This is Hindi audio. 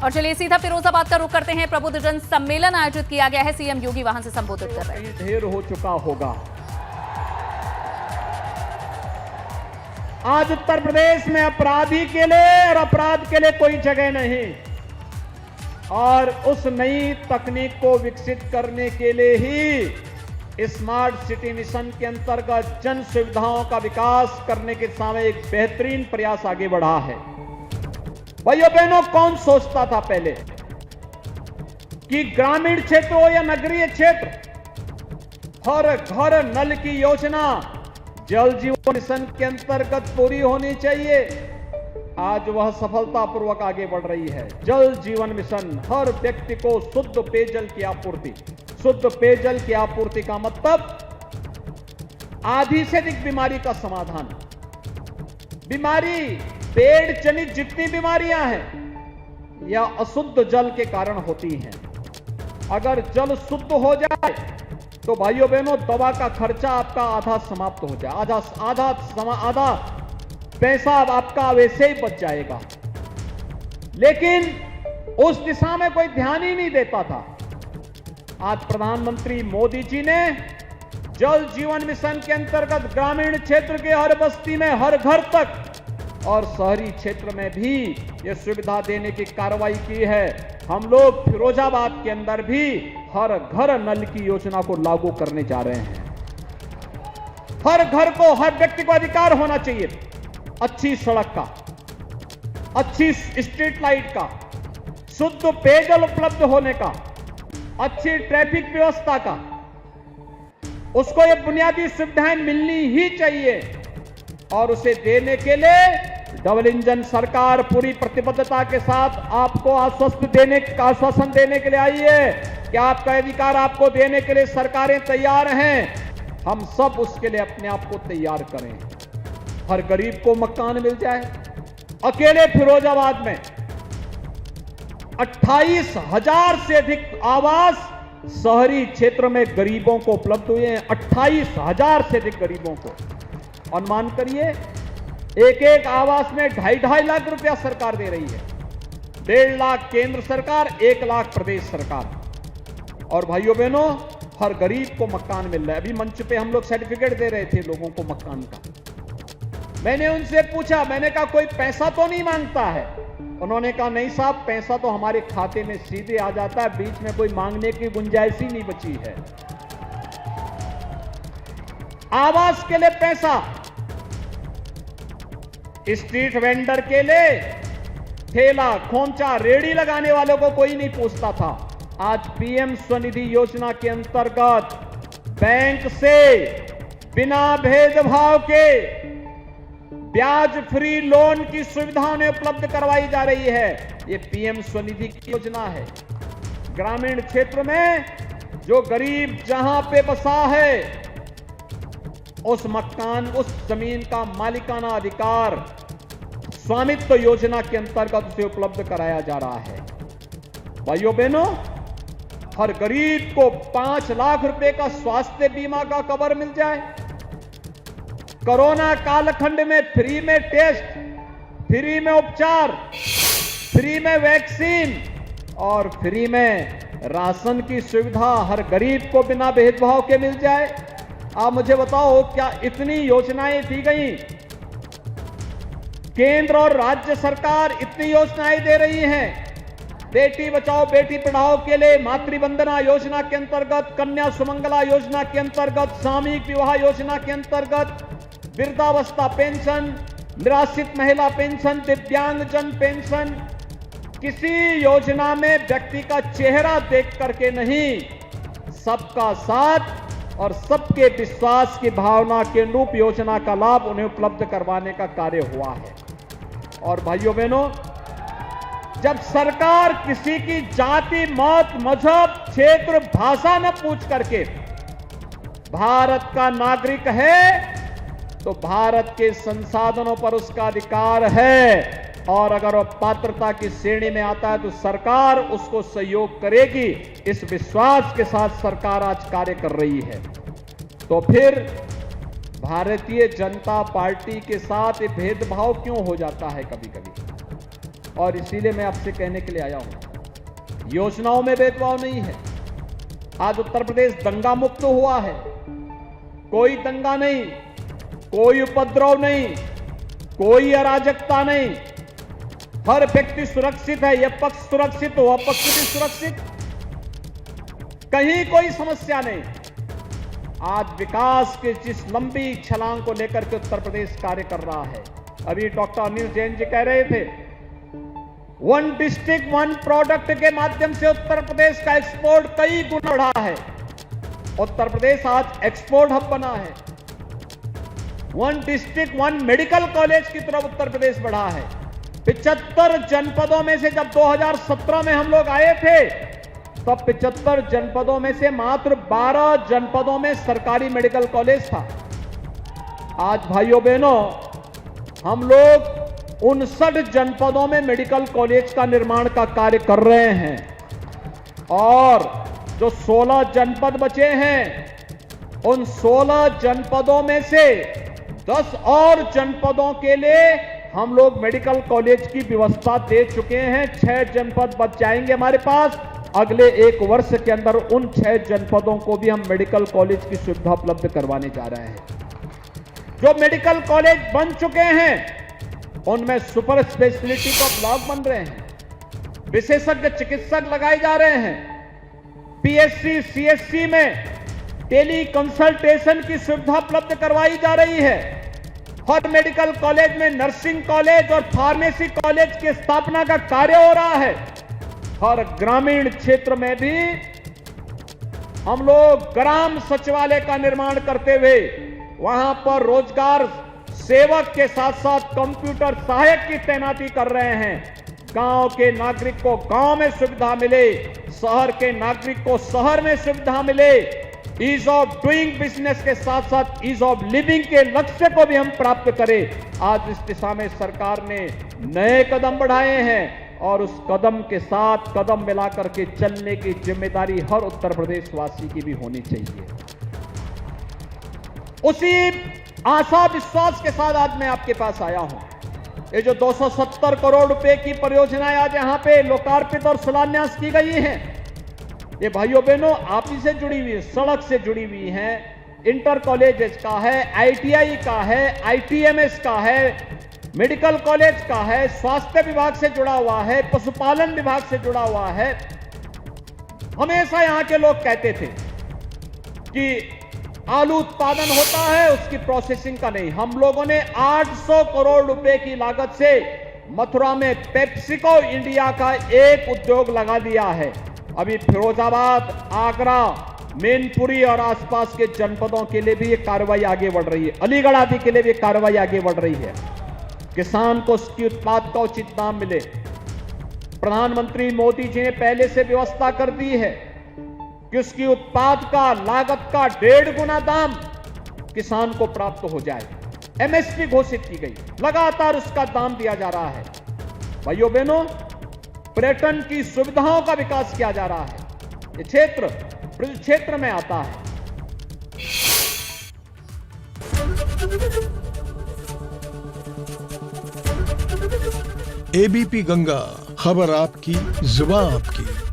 और चलिए सीधा फिरोजाबाद का रुख करते हैं। प्रबुद्ध जन सम्मेलन आयोजित किया गया है, सीएम योगी वहां से संबोधित कर रहे हैं। ढेर हो चुका होगा। आज उत्तर प्रदेश में अपराधी के लिए और अपराध के लिए कोई जगह नहीं, और उस नई तकनीक को विकसित करने के लिए ही स्मार्ट सिटी मिशन के अंतर्गत जन सुविधाओं का विकास करने के सामने एक बेहतरीन प्रयास आगे बढ़ा है। भाइयों बहनों, कौन सोचता था पहले कि ग्रामीण क्षेत्र हो या नगरीय क्षेत्र, हर घर नल की योजना जल जीवन मिशन के अंतर्गत पूरी होनी चाहिए। आज वह सफलतापूर्वक आगे बढ़ रही है। जल जीवन मिशन, हर व्यक्ति को शुद्ध पेयजल की आपूर्ति। शुद्ध पेयजल की आपूर्ति का मतलब आधी से अधिक बीमारी का समाधान। बीमारी पेड़ जनित जितनी बीमारियां हैं या अशुद्ध जल के कारण होती हैं। अगर जल शुद्ध हो जाए तो भाइयों बहनों, दवा का खर्चा आपका आधा समाप्त हो जाए, आधा पैसा आपका वैसे ही बच जाएगा। लेकिन उस दिशा में कोई ध्यान ही नहीं देता था। आज प्रधानमंत्री मोदी जी ने जल जीवन मिशन के अंतर्गत ग्रामीण क्षेत्र के हर बस्ती में, हर घर तक और शहरी क्षेत्र में भी यह सुविधा देने की कार्रवाई की है। हम लोग फिरोजाबाद के अंदर भी हर घर नल की योजना को लागू करने जा रहे हैं। हर घर को, हर व्यक्ति को अधिकार होना चाहिए अच्छी सड़क का, अच्छी स्ट्रीट लाइट का, शुद्ध पेयजल उपलब्ध होने का, अच्छी ट्रैफिक व्यवस्था का। उसको ये बुनियादी सुविधाएं मिलनी ही चाहिए, और उसे देने के लिए डबल इंजन सरकार पूरी प्रतिबद्धता के साथ आपको आश्वासन देने के लिए आई है कि आपका अधिकार आपको देने के लिए सरकारें तैयार हैं। हम सब उसके लिए अपने आप को तैयार करें। हर गरीब को मकान मिल जाए। अकेले फिरोजाबाद में 28,000 से अधिक आवास शहरी क्षेत्र में गरीबों को उपलब्ध हुए हैं। 28,000 से अधिक गरीबों को। अनुमान करिए, एक एक आवास में 2.5 लाख रुपया सरकार दे रही है। 1.5 लाख केंद्र सरकार, 1 लाख प्रदेश सरकार। और भाइयों बहनों, हर गरीब को मकान मिल रहा है। अभी मंच पे हम लोग सर्टिफिकेट दे रहे थे लोगों को मकान का। मैंने उनसे पूछा, मैंने कहा कोई पैसा तो नहीं मांगता है? उन्होंने कहा नहीं साहब, पैसा तो हमारे खाते में सीधे आ जाता है, बीच में कोई मांगने की गुंजाइश ही नहीं बची है। आवास के लिए पैसा, स्ट्रीट वेंडर के लिए, ठेला खोमचा रेड़ी लगाने वालों को कोई नहीं पूछता था। आज पीएम स्वनिधि योजना के अंतर्गत बैंक से बिना भेदभाव के ब्याज फ्री लोन की सुविधा उन्हें उपलब्ध करवाई जा रही है। यह पीएम स्वनिधि की योजना है। ग्रामीण क्षेत्र में जो गरीब जहां पे बसा है, उस मकान, उस जमीन का मालिकाना अधिकार स्वामित्व योजना के अंतर्गत उसे उपलब्ध कराया जा रहा है। भाइयों बहनों, हर गरीब को 5 लाख रुपए का स्वास्थ्य बीमा का कवर मिल जाए। कोरोना कालखंड में फ्री में टेस्ट, फ्री में उपचार, फ्री में वैक्सीन और फ्री में राशन की सुविधा हर गरीब को बिना भेदभाव के मिल जाए। आप मुझे बताओ, क्या इतनी योजनाएं दी गई? केंद्र और राज्य सरकार इतनी योजनाएं दे रही हैं। बेटी बचाओ बेटी पढ़ाओ के लिए मातृवंदना योजना के अंतर्गत, कन्या सुमंगला योजना के अंतर्गत, सामूहिक विवाह योजना के अंतर्गत, वृद्धावस्था पेंशन, निराश्रित महिला पेंशन, दिव्यांगजन पेंशन। किसी योजना में व्यक्ति का चेहरा देख करके नहीं, सबका साथ और सबके विश्वास की भावना के अनुरूप योजना का लाभ उन्हें उपलब्ध करवाने का कार्य हुआ है। और भाइयों बहनों, जब सरकार किसी की जाति, मत, मजहब, क्षेत्र, भाषा न पूछ करके भारत का नागरिक है तो भारत के संसाधनों पर उसका अधिकार है, और अगर वह पात्रता की श्रेणी में आता है तो सरकार उसको सहयोग करेगी। इस विश्वास के साथ सरकार आज कार्य कर रही है। तो फिर भारतीय जनता पार्टी के साथ ये भेदभाव क्यों हो जाता है कभी कभी? और इसीलिए मैं आपसे कहने के लिए आया हूं, योजनाओं में भेदभाव नहीं है। आज उत्तर प्रदेश दंगा मुक्त हुआ है, कोई दंगा नहीं, कोई उपद्रव नहीं, कोई अराजकता नहीं, हर व्यक्ति सुरक्षित है। यह पक्ष सुरक्षित हो, अपक्ष भी सुरक्षित, कहीं कोई समस्या नहीं। आज विकास की जिस लंबी छलांग को लेकर के उत्तर प्रदेश कार्य कर रहा है, अभी डॉक्टर अनिल जैन जी कह रहे थे, वन डिस्ट्रिक्ट वन प्रोडक्ट के माध्यम से उत्तर प्रदेश का एक्सपोर्ट कई गुना बढ़ा है। उत्तर प्रदेश आज एक्सपोर्ट हब बना है। One district one medical college की तरफ उत्तर प्रदेश बढ़ा है। 75 जनपदों में से जब 2017 में हम लोग आए थे, तब 75 जनपदों में से मात्र 12 जनपदों में सरकारी मेडिकल कॉलेज था। आज भाइयों बहनों, हम लोग 59 जनपदों में मेडिकल कॉलेज का निर्माण का कार्य कर रहे हैं और जो 16 जनपद बचे हैं, उन 16 जनपदों में से 10 और जनपदों के लिए हम लोग मेडिकल कॉलेज की व्यवस्था दे चुके हैं। 6 जनपद बच जाएंगे हमारे पास। अगले 1 वर्ष के अंदर उन 6 जनपदों को भी हम मेडिकल कॉलेज की सुविधा उपलब्ध करवाने जा रहे हैं। जो मेडिकल कॉलेज बन चुके हैं, उनमें सुपर स्पेशलिटी का ब्लॉक बन रहे हैं, विशेषज्ञ चिकित्सक लगाए जा रहे हैं, पीएचसी सीएचसी में टेली कंसल्टेशन की सुविधा उपलब्ध करवाई जा रही है। हर मेडिकल कॉलेज में नर्सिंग कॉलेज और फार्मेसी कॉलेज की स्थापना का कार्य हो रहा है। हर ग्रामीण क्षेत्र में भी हम लोग ग्राम सचिवालय का निर्माण करते हुए वहां पर रोजगार सेवक के साथ साथ कंप्यूटर सहायक की तैनाती कर रहे हैं। गांव के नागरिक को गांव में सुविधा मिले, शहर के नागरिक को शहर में सुविधा मिले। ईज ऑफ डूइंग बिजनेस के साथ साथ ईज ऑफ लिविंग के लक्ष्य को भी हम प्राप्त करें। आज इस दिशा में सरकार ने नए कदम बढ़ाए हैं और उस कदम के साथ कदम मिलाकर के चलने की जिम्मेदारी हर उत्तर प्रदेश वासी की भी होनी चाहिए। उसी आशा विश्वास के साथ आज मैं आपके पास आया हूं। ये जो 270 करोड़ रुपए की परियोजनाएं आज यहां पे लोकार्पित और शिलान्यास की गई हैं, ये भाइयों बहनों आप ही से जुड़ी हुई है, सड़क से जुड़ी हुई हैं। इंटर कॉलेज का है, आईटीआई का है, आईटीएमएस का है, मेडिकल कॉलेज का है, स्वास्थ्य विभाग से जुड़ा हुआ है, पशुपालन विभाग से जुड़ा हुआ है। हमेशा यहां के लोग कहते थे कि आलू उत्पादन होता है, उसकी प्रोसेसिंग का नहीं। हम लोगों ने 800 करोड़ रुपए की लागत से मथुरा में पेप्सिको इंडिया का एक उद्योग लगा दिया है। अभी फिरोजाबाद, आगरा, मैनपुरी और आसपास के जनपदों के लिए भी ये कार्रवाई आगे बढ़ रही है। अलीगढ़ आदि के लिए भी कार्रवाई आगे बढ़ रही है। किसान को उसकी उत्पाद का उचित दाम मिले। प्रधानमंत्री मोदी जी ने पहले से व्यवस्था कर दी है कि उसकी उत्पाद का लागत का 1.5 गुना दाम किसान को प्राप्त हो जाए। एमएसपी घोषित की गई, लगातार उसका दाम दिया जा रहा है। भाइयों बहनों, पर्यटन की सुविधाओं का विकास किया जा रहा है। ये क्षेत्र ब्रज क्षेत्र में आता है। एबीपी गंगा, खबर आपकी, जुबान आपकी।